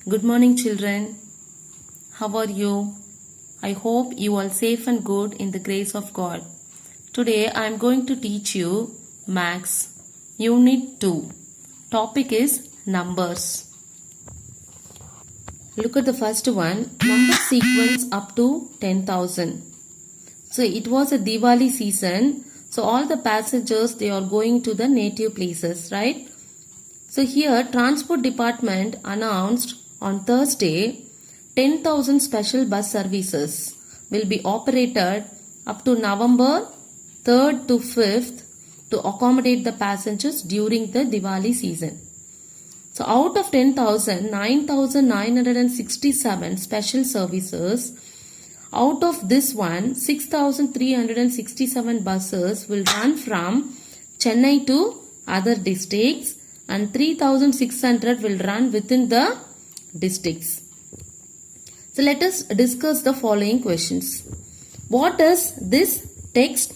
Good morning, children. How are you? I hope you are safe and good in the grace of God. Today I am going to teach you Maths, Unit 2. Topic is numbers. Look at the first one, number sequence up to 10,000. So it was a Diwali season. So all the passengers, they are going to the native places, right? So here Transport Department announced on Thursday 10,000 special bus services will be operated up to November 3rd to 5th to accommodate the passengers during the Diwali season. So out of 10,000, 9,967 special services. Out of this one, 6,367 buses will run from Chennai to other districts and 3,600 will run within the districts. So let us discuss the following questions. What does this text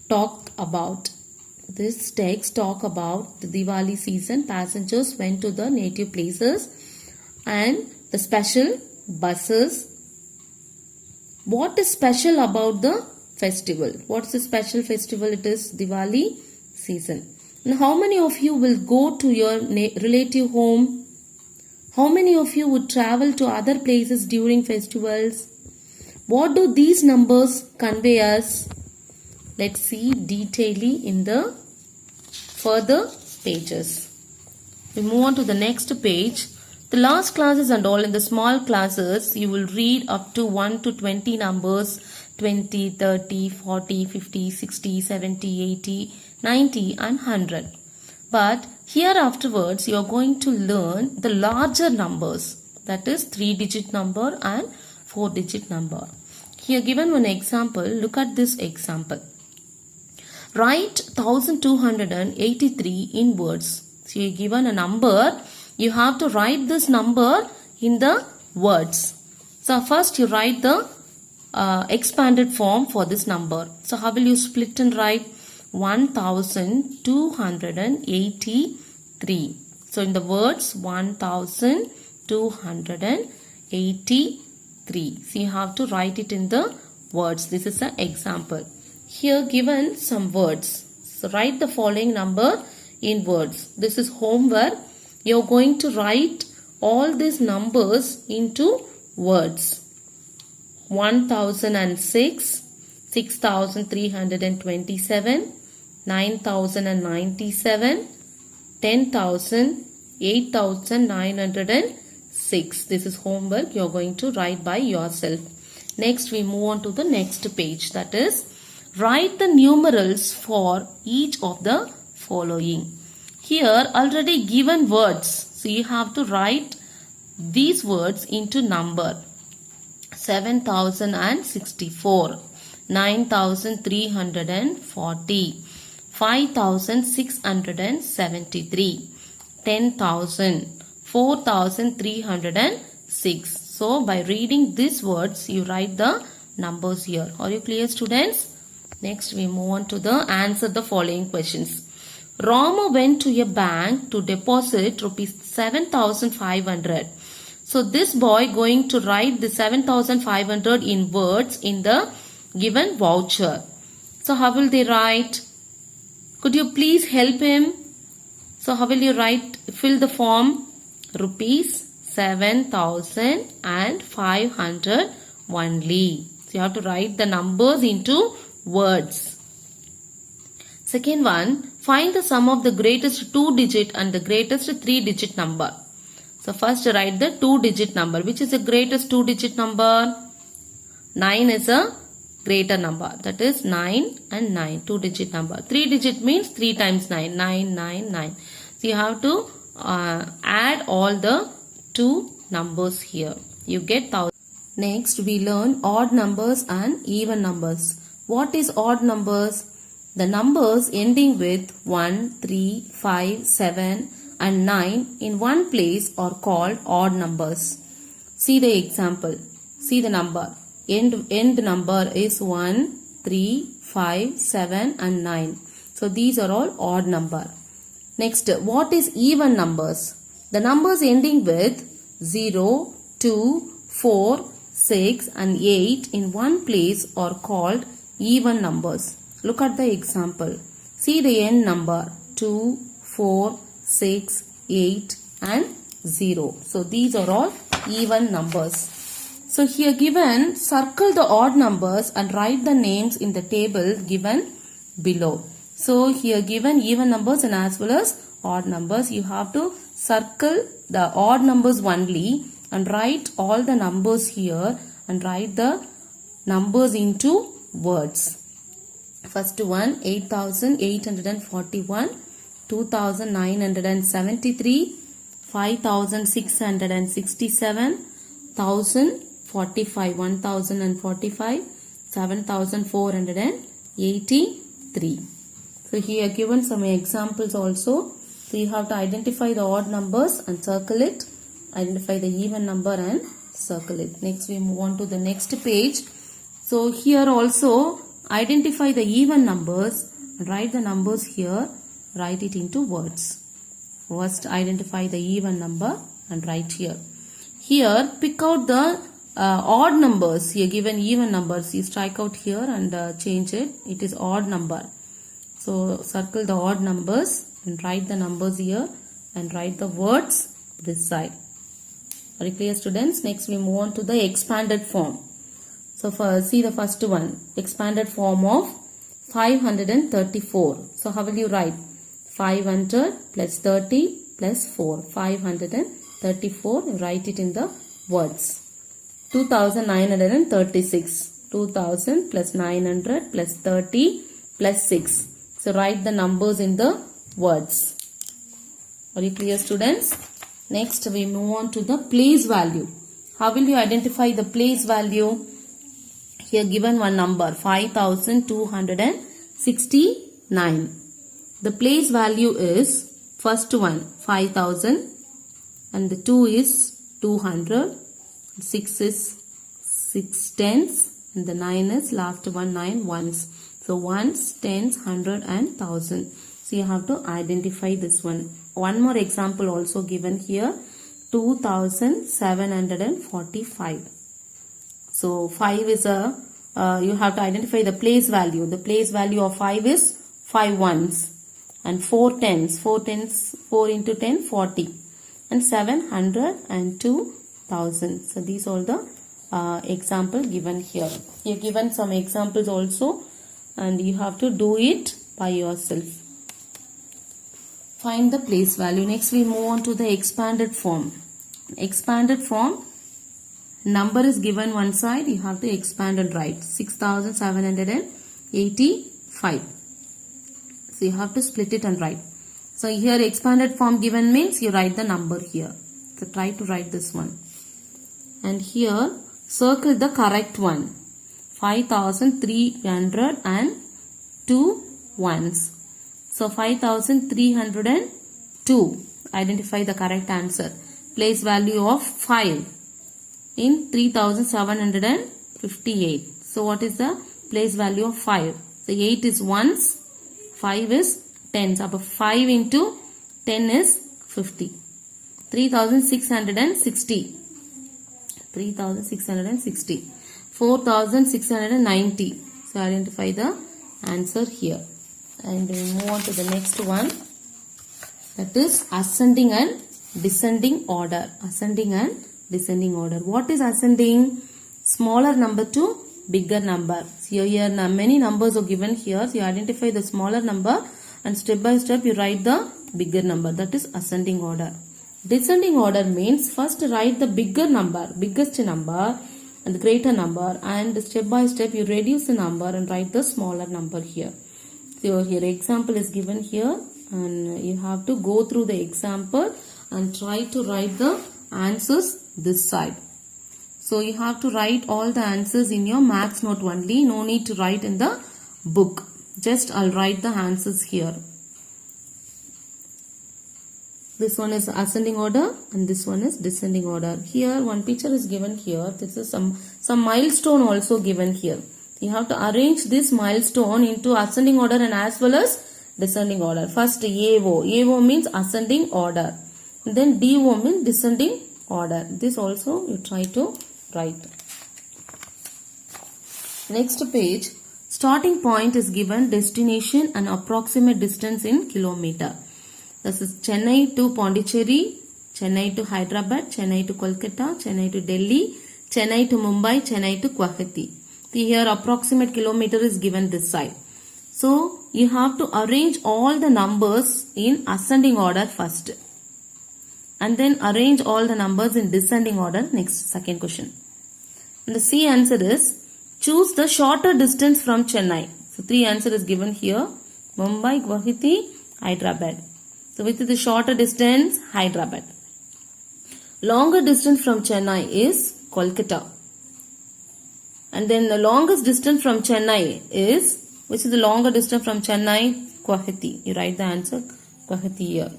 talk about? This text talk about the Diwali season. Passengers went to the native places and the special buses. What is special about the festival? What's the special festival? It is Diwali season. And how many of you will go to your relative home? How many of you would travel to other places during festivals? What do these numbers convey us? Let's see detailedly in the further pages. We move on to the next page. The last classes and all, in the small classes, you will read up to 1 to 20 numbers, 20, 30, 40, 50, 60, 70, 80, 90 and 100. But here afterwards, you are going to learn the larger numbers, that is 3-digit number and 4-digit number. Here given one example, look at this example. Write 1283 in words. So you are given a number, you have to write this number in the words. So first you write the expanded form for this number. So how will you split and write? 1283. So in the words 1283. So you have to write it in the words. This is an example. Here given some words. So write the following number in words. This is homework. You are going to write all these numbers into words. 1006, 6327, 9097, 10,000, 8,906. This is homework you are going to write by yourself. Next we move on to the next page, that is write the numerals for each of the following. Here already given words, so you have to write these words into number. 7,064, 9,340, 5,673, 10,000, 4,306. So by reading these words, you write the numbers here. Are you clear, students? Next we move on to the answer the following questions. Rama went to a bank to deposit rupees 7,500. So this boy going to write the 7,500 in words in the given voucher. So how will they write? Could you please help him? So how will you write? Fill the form. Rupees 7,500 only. So you have to write the numbers into words. Second one, find the sum of the greatest 2-digit and the greatest 3-digit number. So first write the 2-digit number. Which is the greatest 2-digit number? 9 is a greater number. That is 9 and 9, 2-digit number. 3-digit means 3 times 9, 9, 9, 9. So you have to add all the 2 numbers here. You get 1,000. Next we learn odd numbers and even numbers. What is odd numbers? The numbers ending with 1, 3, 5, 7 and 9 in one place are called odd numbers. See the example. See the number. End number is 1, 3, 5, 7 and 9. So these are all odd number. Next, what is even numbers? The numbers ending with 0, 2, 4, 6 and 8 in one place are called even numbers. Look at the example. See the n number 2, 4, 6, 8 and 0. So these are all even numbers. So here given, circle the odd numbers and write the names in the table given below. So here given even numbers and as well as odd numbers. You have to circle the odd numbers only and write all the numbers here and write the numbers into words. First one 8,841, 2,973, 5,667, 1,045, 1,045, 7,483. So here given some examples also. So you have to identify the odd numbers and circle it. Identify the even number and circle it. Next we move on to the next page. So here also identify the even numbers and write the numbers here. Write it into words. First identify the even number and write here. Here pick out the odd numbers. Here given even numbers. You strike out here and change it. It is odd number. So circle the odd numbers and write the numbers here and write the words this side. Are you clear, students? Next we move on to the expanded form. So see the first one. Expanded form of 534. So how will you write? 500 plus 30 plus 4. 534. Write it in the words. 2,936. 2,000 plus 900 plus 30 plus 6. So write the numbers in the words. Are you clear, students? Next we move on to the place value. How will you identify the place value? Here given one number 5,269. The place value is first one 5,000 and the 2 is 200, 6 is 6 tens and the 9 is last one 9 ones. So ones, tens, 100 and 1000. So you have to identify this one. One more example also given here. 2,745. So 5 is a, you have to identify the place value. The place value of 5 is 5 ones. And 4 tens. 4 tens, 4 into 10, 40. And 700 and 2,000. So these are the example given here. You given some examples also. And you have to do it by yourself. Find the place value. Next we move on to the expanded form. Expanded form, number is given one side, you have to expand and write 6,785. So you have to split it and write. So here expanded form given means you write the number here. So try to write this one. And here circle the correct one. 5,302 ones. So 5,302. Identify the correct answer. Place value of 5 in 3,758. So what is the place value of 5? So 8 is ones, 5 is tens. So 5 into 10 is 50. 3,660. 3,660. 4,690. So identify the answer here. And we move on to the next one. That is ascending and descending order. Ascending and descending order. What is ascending? Smaller number to bigger number. So here many numbers are given here. So you identify the smaller number and step by step you write the bigger number. That is ascending order. Descending order means first write the bigger number, biggest number and the greater number, and step by step you reduce the number and write the smaller number here. So here example is given here and you have to go through the example and try to write the answers this side. So you have to write all the answers in your maths note only. No need to write in the book. Just I'll write the answers here. This one is ascending order and this one is descending order. Here one picture is given here. This is some milestone also given here. You have to arrange this milestone into ascending order and as well as descending order. First AO. AO means ascending order. Then DO means descending order. This also you try to write. Next page. Starting point is given, destination and approximate distance in kilometer. This is Chennai to Pondicherry, Chennai to Hyderabad, Chennai to Kolkata, Chennai to Delhi, Chennai to Mumbai, Chennai to Guwahati. See here approximate kilometer is given this side. So you have to arrange all the numbers in ascending order first. And then arrange all the numbers in descending order. Next, second question. And the C answer is, choose the shorter distance from Chennai. So 3 answer is given here. Mumbai, Guwahati, Hyderabad. So which is the shorter distance? Hyderabad. Longer distance from Chennai is Kolkata. And then the longest distance from Chennai is, which is the longer distance from Chennai? Guwahati. You write the answer Guwahati here.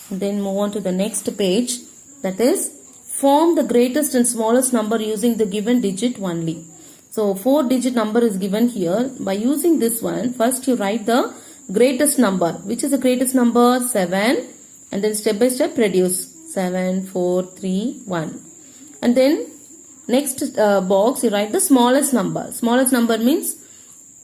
And then move on to the next page. That is, form the greatest and smallest number using the given digit only. So 4-digit number is given here. By using this one, first you write the greatest number. Which is the greatest number? 7. And then step by step reduce. 7, 4, 3, 1. And then next box you write the smallest number. Smallest number means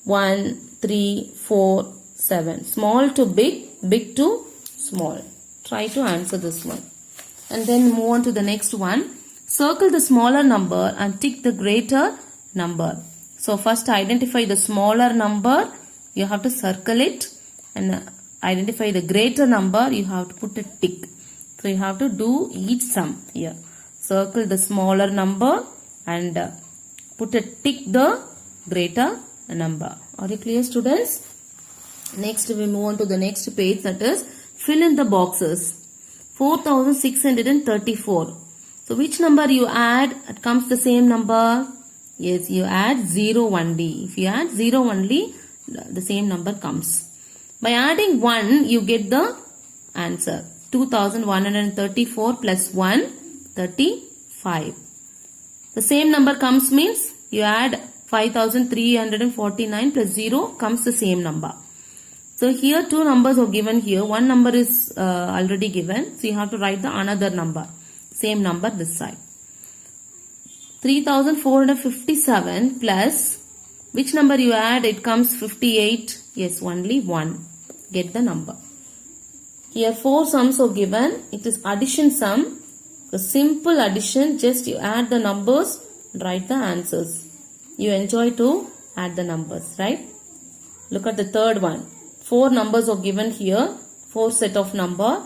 1, 3, 4, 7. Small to big, big to small. Try to answer this one. And then move on to the next one. Circle the smaller number and tick the greater number. So first identify the smaller number. You have to circle it. And identify the greater number. You have to put a tick. So you have to do each sum here. Circle the smaller number and put a tick the greater number. Are you clear, students? Next we move on to the next page, that is fill in the boxes. 4634. So which number you add? It comes the same number. Yes, you add 0 only. If you add 0 only, the same number comes. By adding 1, you get the answer. 2134 plus 1, 35. The same number comes means you add 5349 plus 0 comes the same number. So here 2 numbers are given here. One number is already given. So you have to write the another number. Same number this side. 3457 plus which number you add? It comes 58. Yes, only 1. Get the number. Here 4 sums are given. It is addition sum. The simple addition, just you add the numbers, write the answers. You enjoy to add the numbers, right? Look at the third one. 4 numbers are given here. 4 set of number.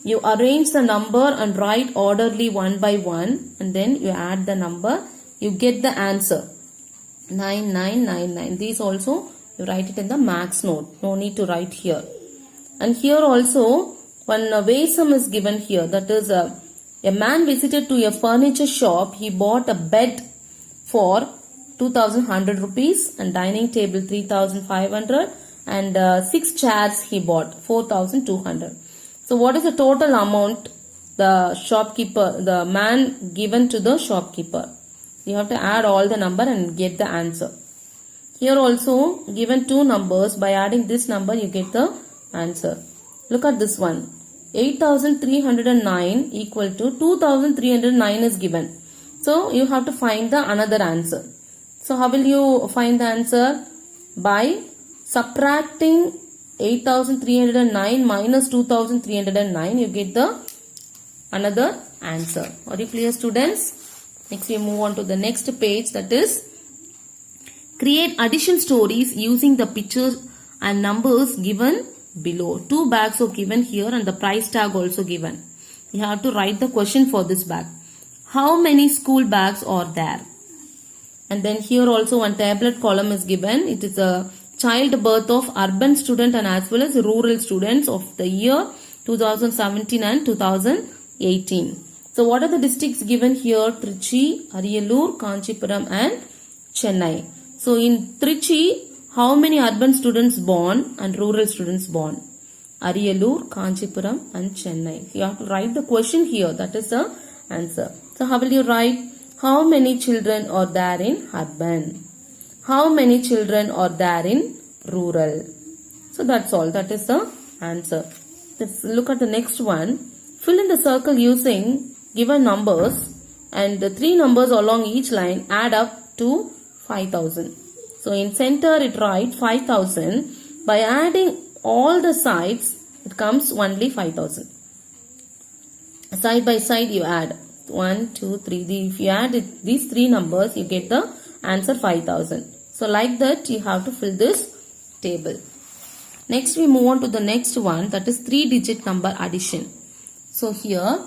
You arrange the number and write orderly one by one. And then you add the number. You get the answer. 9999. These also you write it in the max note. No need to write here. And here also one way sum is given here. That is a man visited to a furniture shop. He bought a bed for 2100 rupees and dining table 3500 and 6 chairs he bought 4200. So what is the total amount the man given to the shopkeeper? You have to add all the number and get the answer. Here also given 2 numbers. By adding this number you get the answer. Look at this one. 8309 equal to 2309 is given. So you have to find the another answer. So how will you find the answer? By subtracting 8309 minus 2309 you get the another answer. Are you clear, students? Next we move on to the next page, that is create addition stories using the pictures and numbers given below. 2 bags are given here and the price tag also given. You have to write the question for this bag. How many school bags are there? And then here also one tablet column is given. It is a child birth of urban student and as well as rural students of the year 2017 and 2018. So what are the districts given here? Trichy, Ariyallur, Kanchipuram and Chennai. So in Trichy, how many urban students born and rural students born? Ariyallur, Kanchipuram and Chennai. You have to write the question here. That is the answer. So how will you write? How many children are there in urban? How many children are there in rural? So that's all. That is the answer. Let's look at the next one. Fill in the circle using given numbers and the 3 numbers along each line add up to 5000. So in center it write 5000. By adding all the sides, it comes only 5000. Side by side you add 1, 2, 3. If you add these 3 numbers, you get the answer 5000. So like that you have to fill this table. Next we move on to the next one, that is 3-digit number addition. So here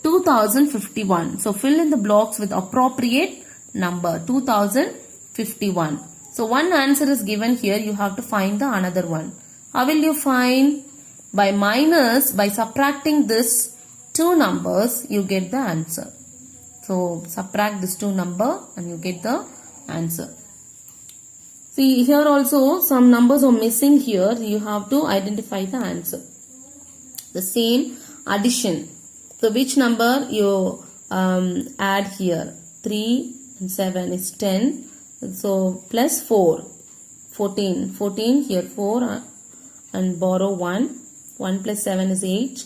2051. So fill in the blocks with appropriate number 2051. So one answer is given here, you have to find the another one. How will you find? By subtracting this 2 numbers, you get the answer. So subtract this 2 number and you get the answer. See here also some numbers are missing here. You have to identify the answer. The same addition. So which number you add here? 3 and 7 is 10. So plus 4. 14. 14 here 4 and borrow 1. 1 plus 7 is 8.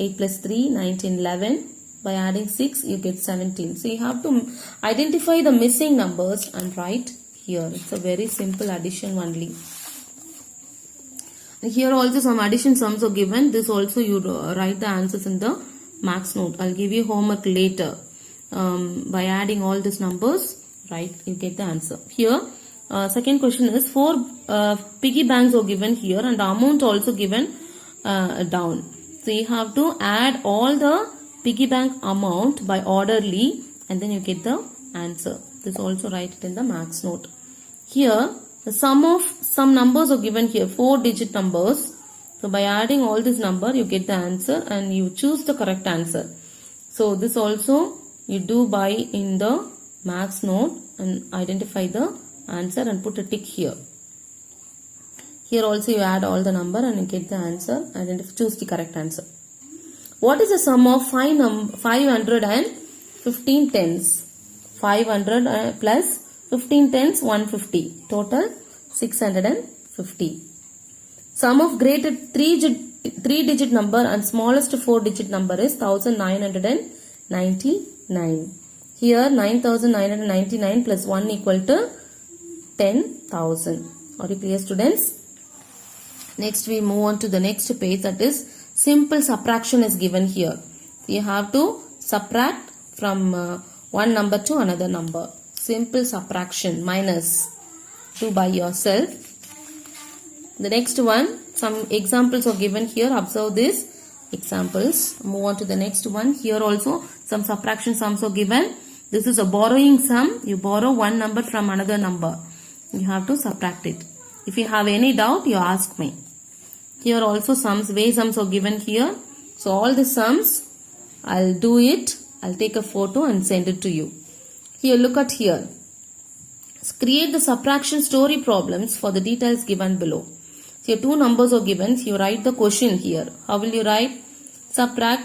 8 plus 3, 19, 11. By adding 6, you get 17. So you have to identify the missing numbers and write here. It's a very simple addition only. And here also some addition sums are given. This also you write the answers in the max note. I'll give you homework later. By adding all these numbers, right, you get the answer. Here, second question is 4 piggy banks are given here and the amount also given down. So you have to add all the piggy bank amount by orderly and then you get the answer. This also write it in the max note. Here the sum of some numbers are given here, 4-digit numbers. So by adding all this number you get the answer and you choose the correct answer. So this also you do by in the max note and identify the answer and put a tick here. Here also you add all the number and you get the answer and choose the correct answer. What is the sum of 500 and 15 tens? 500 plus 15 tens 150. Total 650. Sum of greatest 3-digit number and smallest 4-digit number is 1999. Here 9999 plus 1 equal to 10,000. Are you clear, students? Next we move on to the next page, that is simple subtraction is given here. You have to subtract from one number to another number. Simple subtraction, minus. Do by yourself. The next one, some examples are given here. Observe these examples. Move on to the next one. Here also some subtraction sums are given. This is a borrowing sum. You borrow one number from another number. You have to subtract it. If you have any doubt, you ask me. Here also way sums are given here. So all the sums, I'll do it. I'll take a photo and send it to you. Here, look at here. Create the subtraction story problems for the details given below. So here 2 numbers are given. So you write the question here. How will you write? Subtract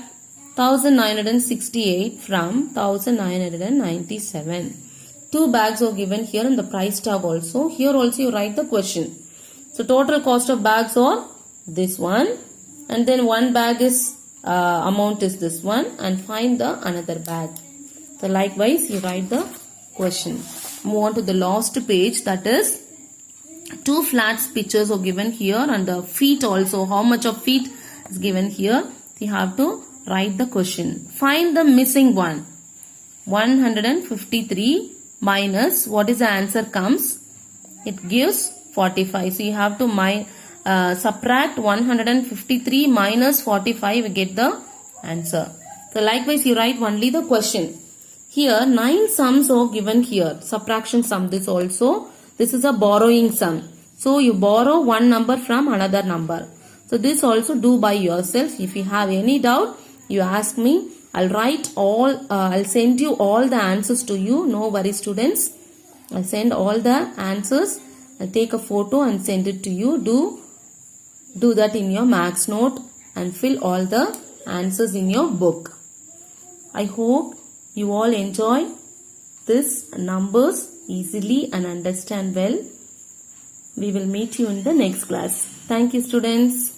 1968 from 1997. 2 bags are given here and the price tag also. Here also you write the question. So total cost of bags are this one, and then one bag is amount is this one, and find the another bag. So likewise you write the question. Move on to the last page, that is 2 flats pictures are given here and the feet also, how much of feet is given here. You have to write the question. Find the missing one. 153 minus what is the answer comes? It gives 45. So you have to subtract 153 minus 45, we get the answer. So likewise you write only the question. Here 9 sums are given here. Subtraction sum this also. This is a borrowing sum. So you borrow one number from another number. So this also do by yourself. If you have any doubt, you ask me. I'll send you all the answers to you. No worry, students. I'll send all the answers. I'll take a photo and send it to you. Do that in your max note and fill all the answers in your book. I hope you all enjoy this numbers easily and understand well. We will meet you in the next class. Thank you, students.